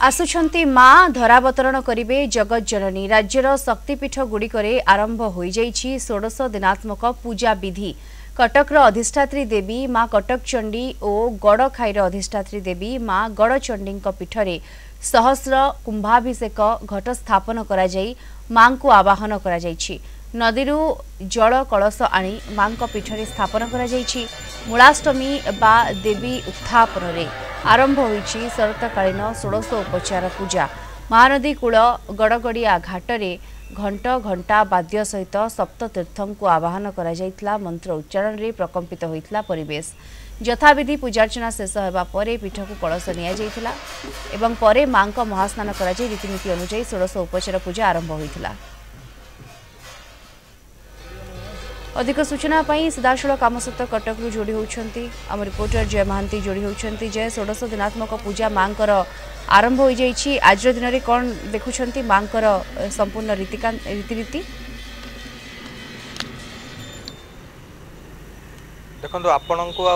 आसुछंती माँ धरावतरण करिवे जगत जननी राज्यर शक्तिपीठ गुड़िकरे आरंभ हो जाइछि षोडश दिनात्मक पूजा विधि। कटकर अधिष्ठात्री देवी माँ कटक चंडी और गड़खाईर अधिष्ठात्री देवी माँ गड़चंडी पीठरे सहस्र कुंभाभिषेक घट स्थापन करा जाई माँ को आवाहन करा जाइछि। नदीरू जल कलश आनी माँ पीठरे स्थापन करा जाइछि। मूलाष्टमी बा देवी उत्थापन रे आरंभ होइछि शरतकालीन षोडश उपचार पूजा। महानदी कूल गड़गड़िया घाटरे घंट घंटा वाद्य सहित सप्ततीर्थं को आवाहन करा जाइतला। मंत्र उच्चारण रे प्रकंपित होइतला परिवेश। यथाविधि पूजार्चना शेष हेबा परे पीठ को कलश निया जाइतला एवं परे मां को महास्नान करा जाय रीतिनीति अनुसार षोडश उपचार पूजा आरंभ होइतला। अधिक सूचना पाई सीधासलख आम सहित कटक जोड़ी होती आम रिपोर्टर जय महांती जोड़ी होती। जय षोडश दिनात्मक पूजा मांकर आरंभ हो जाइछि। आज दिन में कौन देखुं मांकर संपूर्ण रीतिनीति देखो आपण को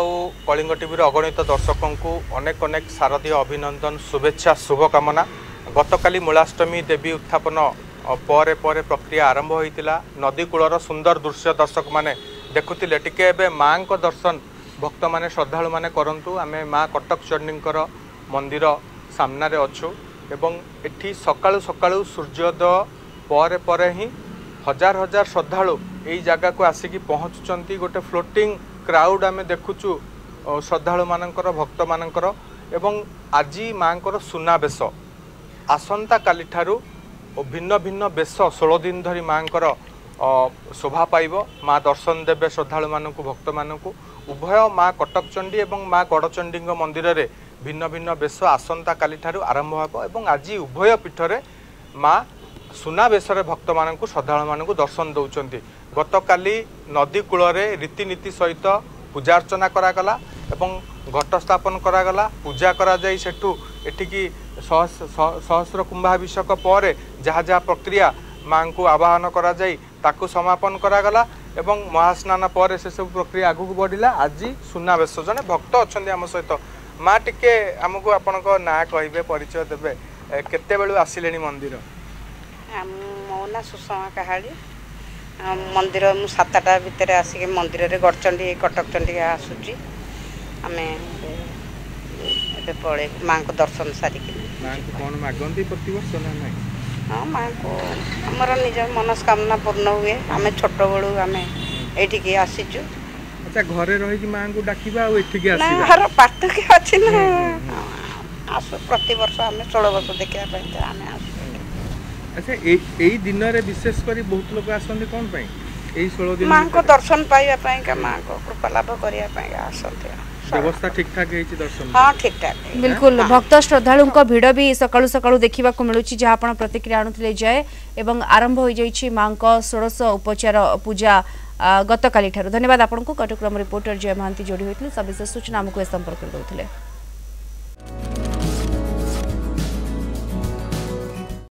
कलिंग टीवी अगणित दर्शकों को अनेक अनेक शारदीय अभिनंदन शुभेच्छा शुभकामना। गतकाली मूलाष्टमी देवी उत्थापन परे परे प्रक्रिया आरंभ होइतिला। नदी कूलर सुंदर दृश्य दर्शक माने देखुतिले टिके एबे मां को दर्शन भक्त माने श्रद्धालु माने करंतु। आमे मां कटक चंडींकर मंदिर सामना रे अछु एवं एठी सकाळु सकाळु सूर्योदय परे परे ही हजार हजार श्रद्धालु एई जगह को आसिकी पहुँचुचंती। गोटे फ्लोटिंग क्राउड आमे देखुचु श्रद्धालु मानकर भक्त मानकर एवं आजी मांकर सुनाबेश आसंता काली ठारू भिन्न भिन्न बेश 16 दिन धरी मांकर शोभा पाइब। माँ दर्शन देवे श्रद्धालु मानकु भक्त मानकु। उभय माँ कटक चंडी एवं माँ गड़चंडी मंदिर रे भिन्न भिन्न बेश आसंता काली ठारू आरंभ हेब एवं आज उभय पीठरे माँ सुनाबेश भक्त मानकु श्रद्धालु मानकु दर्शन दौरान। गतकाली नदी कूल रीतिनीति सहित पूजार्चना करागला एवं घट स्थापन करागला। पूजा करा जाई सेठू एठिकी सहस्र कुंभाभिषेक पर जहाँ जहाँ प्रक्रिया माँ को आवाहन करा जाई ताकू समापन करागला एवं महास्नान पर से सब प्रक्रिया आगू को बढ़िला। आज सुनाबेश जने भक्त अच्छा आम सहित माँ टिके आमको आपण ना कहे परिचय देवे केते बेलू आसिले मंदिर। मो ना सुषमा काहाड़ी मंदिर मु 7टा भितर आसिक मंदिर रे गड़चंडी कटक चंडी आसुची। आम पड़े माँ को दर्शन सारिक कौन मागंती प्रति वर्ष ना नहीं? हाँ माँ को आमर निज मनस्कामना पूर्ण हुए। आम छोट बड़ू आम ये आसीचु। अच्छा घरे रही माँ को डाकिबा और एठिके आसीबा हर पार्थ के अछि ना आसु प्रति वर्ष आम 16 वर्ष देखा आम आसु। अच्छा एई दिन रे विशेष करी बहुत लोग आसंती कोन पई एई 16 दिन माँ को दर्शन पाइबा पई का माँ को कृपा लाभ करिया पई आसंती। व्यवस्था ठीक ठाक है दर्शन? हाँ ठीक ठाक बिल्कुल। भक्त श्रद्धालु भिड़ भी सकाळु सकाळु देखा मिलूँ जहाँ आप प्रतिक्रिया आणुले जाए एवं आरंभ हो जाइछि माँ को षोडश उपचार पूजा गतकाली ठारू। धन्यवाद आपको। कटक रिपोर्टर जय महांती जोड़ी होते सविशेष सूचना आमको ए संपर्क करते।